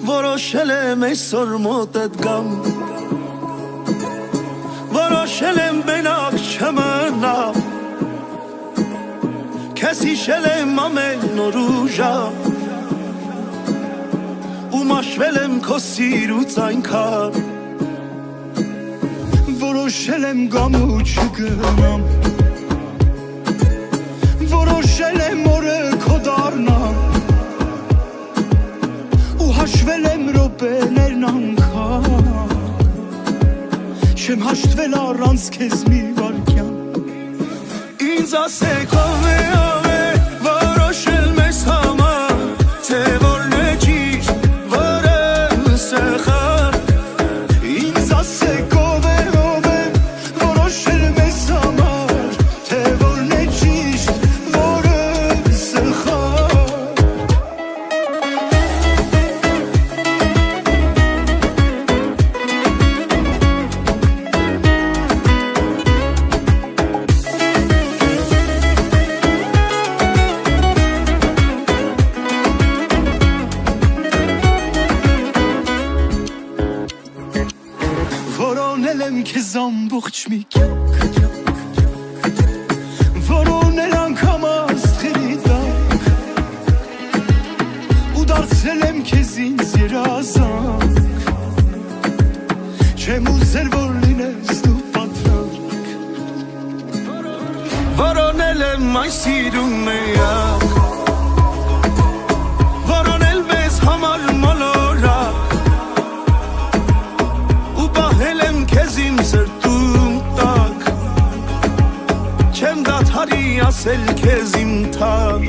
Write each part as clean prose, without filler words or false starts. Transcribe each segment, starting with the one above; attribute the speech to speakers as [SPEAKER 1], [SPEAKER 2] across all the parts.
[SPEAKER 1] Որոշել եմ այսօր մոտդ գամ Որոշել եմ մենակ չմնամ Քեզ հիշել եմ ամեն օր ու ժամ Ու մաշվել եմ քո սիրուց այնքան
[SPEAKER 2] Որոշել եմ գամ ու չգնամ Որոշել եմ օրը քո դառնամ Հաշվել եմ րոպեներն անգամ Չեմ հաշտվել առանց քեզ մի վայրկյան
[SPEAKER 1] Ինձ ասեք ով է որոշել մեզ համար Թե որն է ճիշտ, որը սխալ
[SPEAKER 2] Ինձ ասեք ով է որոշել մեզ համար Թե որն է ճիշտ, որը սխալ Որոնել եմ քեզ ամբողջ մի կյանք Որոնել անգամ աստղերի տակ Ու դարձրել եմ քեզ ինձ երազանք Չեմ ուզել որ լինես դու պատրանք
[SPEAKER 1] Որոնել եմ այս սիրուն միակ Որոնել մեզ համար մոլորակ Ու պահել եմ քեզ իմ սրտում տակ Չեմ դադարի ասել քեզ իմ թակ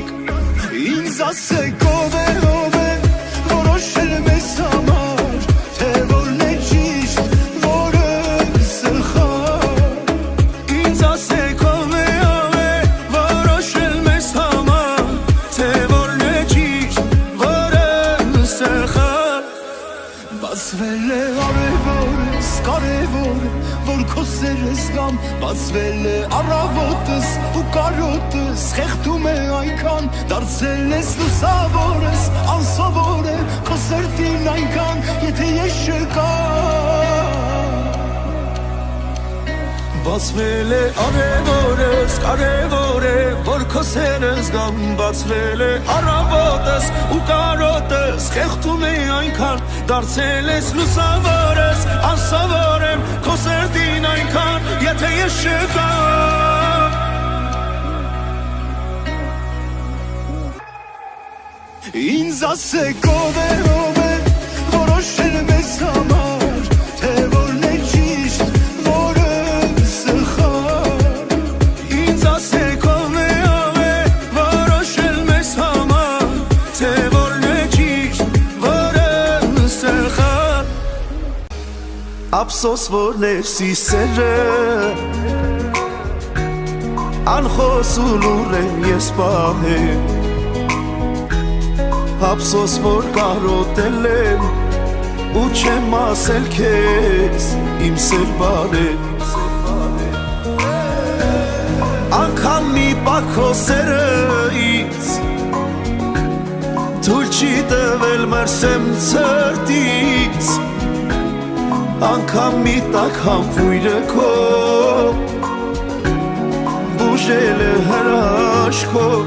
[SPEAKER 2] Ինձ ասեք ով է որոշել մեզ համար Թե որն է ճիշտ, որը սխալ
[SPEAKER 1] Ինձ ասեք ով է որոշել մեզ համար Թե որն է ճիշտ, որը սխալ
[SPEAKER 2] Բացվել է արևորս, կարևոր է, որ քո սերս գամ Բացվել է առավոտս ու կարոտս, խեղդում է այնքան Դարձել ես լուսավորս, անսովոր է, քո սրտին այնքան Եթե ես չկամ
[SPEAKER 1] Բացվել է արևորս, կարևոր է, որ քո սերս գամ Բացվել է առավոտս ու կարոտս, խեղդում է այնքան Դարձել ես լուսավորս, անսովոր եմ, քո սրտին այնքան Եթե ես չկամ
[SPEAKER 2] Ինձ ասեք ով է որոշել մեզ համար Թե որն է ճիշտ, որը սխալ
[SPEAKER 1] Ինձ ասեք ով է որոշել մեզ համար Թե որն է ճիշտ, որը սխալ Ափսոս որ ներսի սերը Անխոս ու լուռ եմ ես պահեմ Ափսոս որ կարոտել եմ Ու չեմ ասել քեզ իմ սեր բարև Անգամ մի պակ քո սերը ինձ Թույլ չի տվել մրսեմ ցրտից Անգամ մի տակ համբույրը քո Բուժել է հրաշքով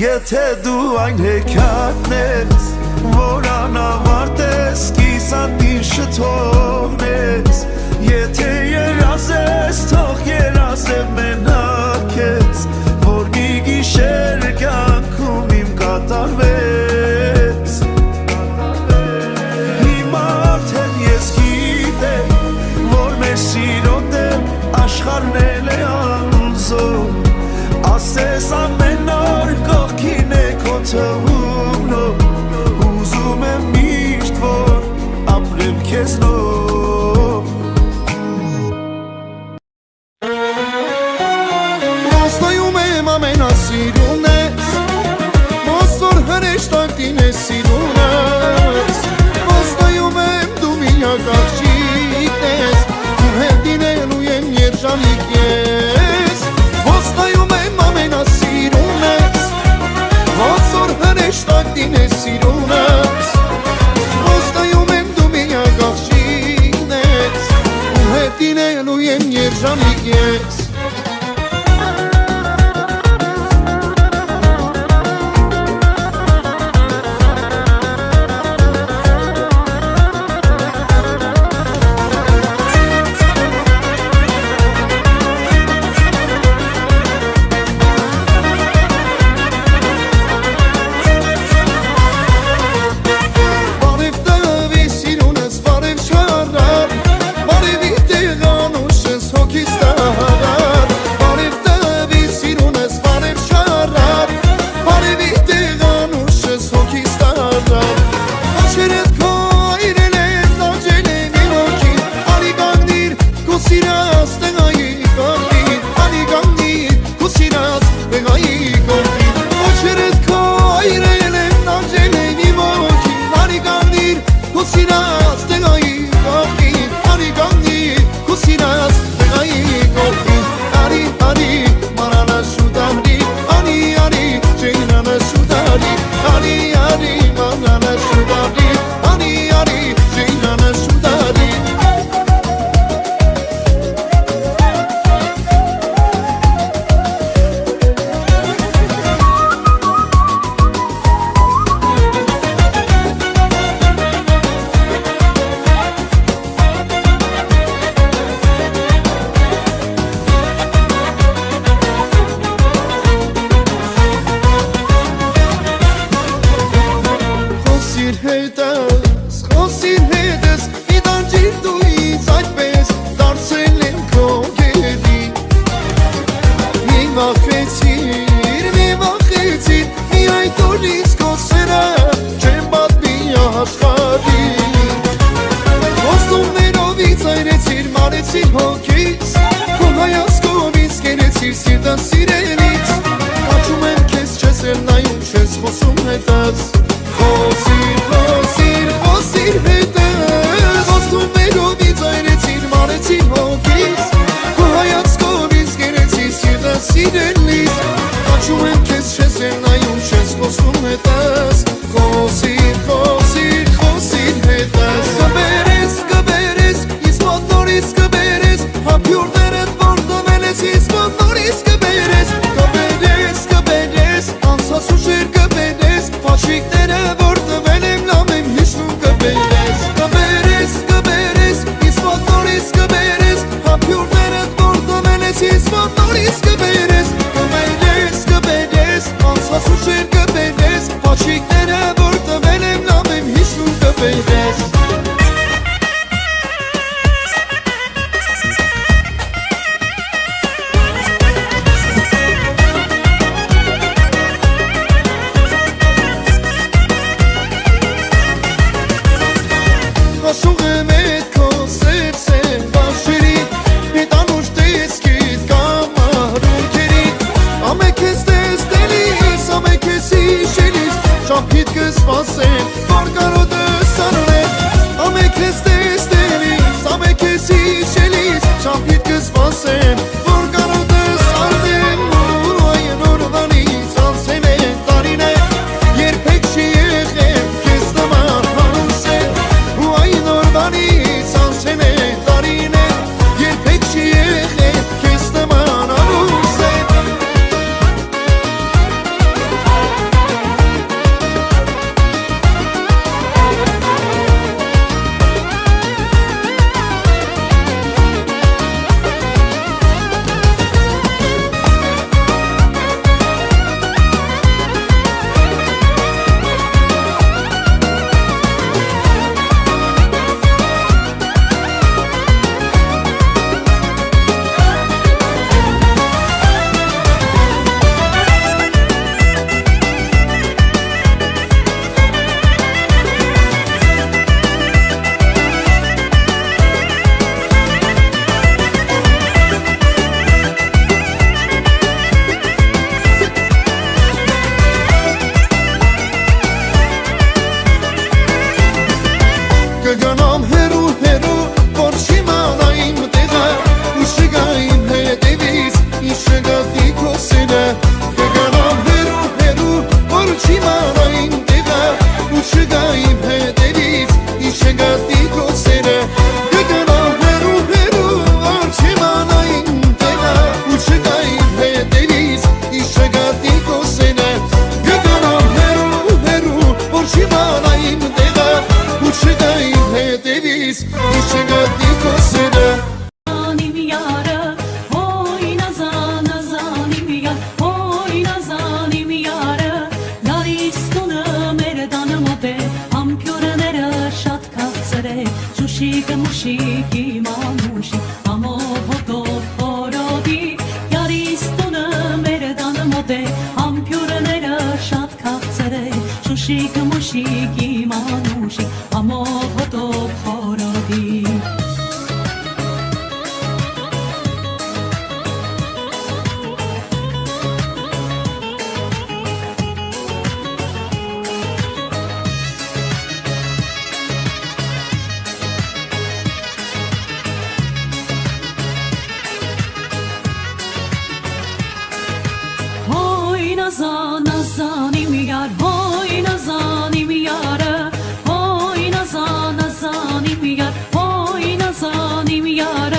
[SPEAKER 1] Եթե դու այն հեքիաթն ես Որ անավարտ ես կիսատին շթողնես Եթե երազ ես թող երազեմ մենակ ես Որ մի գիշեր կյանքում իմ կատարվեց Հիմա արդեն ես գիտեմ Որ մեր սիրո դեմ աշխարհն էլ է անզոր Ասես ամեն օր կողքին է քո թվում Ուզում եմ միշտ որ ապրեմ քեզնով
[SPEAKER 2] մանեցի հոգից Քո հայացքով ինձ կերեցիր սիրտս սիրելից Կաչում եմ քեզ չես էլ նայում չես խոսում հետս Խոսիր, խոսիր, խոսիր հետս Խոստումներով ինձ այրեցիր մանեցի հոգից Քո հայացքով ինձ կերեցիր սիրտս սիրելից Կաչում եմ քեզ չես էլ նայում չես խոսում հետս Խոսիր, խոսիր, խոսիր հետս Կբերես, կբերես, ինձ մոտ նորից կբերես Հապյուրներդ որ տվել ես ինձ մոտ նորից կբերես Կբերես, կբերես, անցած ուժեր կբերես Փաշիկները որ տվել եմ լամ եմ հիշնում կբերես Կբերես, կբերես, ինձ մոտ նորից կբերես Հապյուրներդ որ տվել ես ինձ մոտ նորից կբերես Կբերես, կբերես, անցած ուժեր կբերես Փաշիկները որ տվել եմ լամ եմ հիշնում կբերես Աշող եմ էդ քո սև բաշերի Հետ անուշ տեսքիդ կամարունքերիդ Ամեկ ես տեսնելիս, ամեկ ես հիշելիս Շապիտ կսպասեմ, որ կարոտս անունեմ Ամեկ ես տեսնելիս, ամեկ ես հիշելիս Շապիտ կսպասեմ, որ կարոտս անունեմ Ու այն օրվանից անցել են տարիներ Երբեք չի եղեմ քեզ նման հանուսել Ու այն օրվանից անցել են տարիներ Երբեք չի եղել քեզ նման անուսել Կգանամ հերու հերու, որ չիմանայիմ տեղը Ու շգայիմ հետևից, ինչ շգատի քո սերը Կգանամ հերու հերու, որ չիմանայիմ տեղը Ու շգայիմ հետևից, ինչ շգատի քո սերը Կգանամ հերու հերու, որ չիմանայիմ տեղը Ու շգայիմ հետևից, ինչ շգատի քո սերը Կգանամ հերու հերու, որ չիմանայիմ տեղը Ու շգայիմ հետևից, ինչ շգատի քո սերը
[SPEAKER 3] Zanim yara, hoy nazanim yar, hoy nazanim yara. Daristuna merdanım obe, ampyuranera şat katsere. Şuşik muşik imamushi, amo hodo horodi. Daristuna merdanım obe, ampyuranera şat katsere. Şuşik muşik imamushi, amo hodo horodi. Hoy nazanim yar, hoy nazanim yar, hoy nazanim yar, hoy nazanim yar.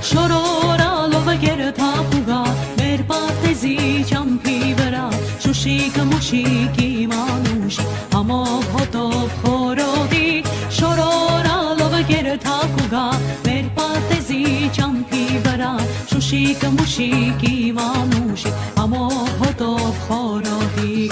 [SPEAKER 3] Şorora lova gertapuga, mer patezi champi vera. Şuşik muşik imanush, amo hodov horodi. Şorora lova gertapuga, mer patezi champi vera. Şuşik muşik imanush, amo hodov horodi.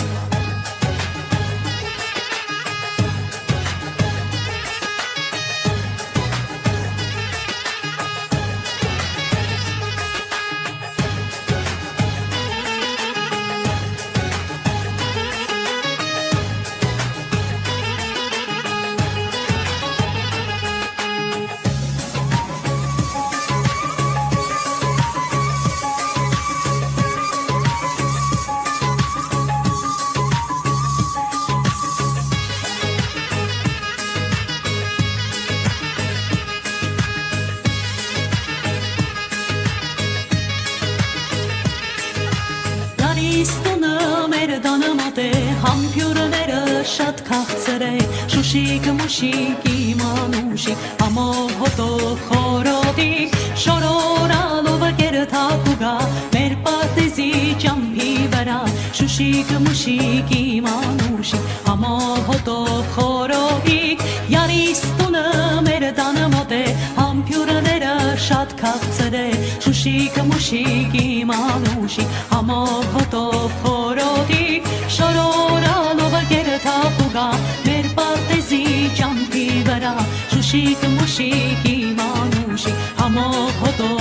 [SPEAKER 3] Յարիստունը մեր դանը մոտ է համբյուրները շատ քաղցր է շուշիկ մուշիկ իմանուշիկ ամոհոտո խորոդիկ շորորալով կերթակուգա մեր պատեզի ճամփի վրա շուշիկ մուշիկ իմանուշիկ ամոհոտո խորոդիկ Յարիստունը մեր դանը մոտ է համբյուրները շատ քաղցր է շուշիկ մուշիկ իմանուշիկ ամոհոտո խորոդիկ շորորալով կերթակուգա մեր պատեզի ճամփի վրա շուշիկ մուշիկ իմանուշիկ ամոհոտո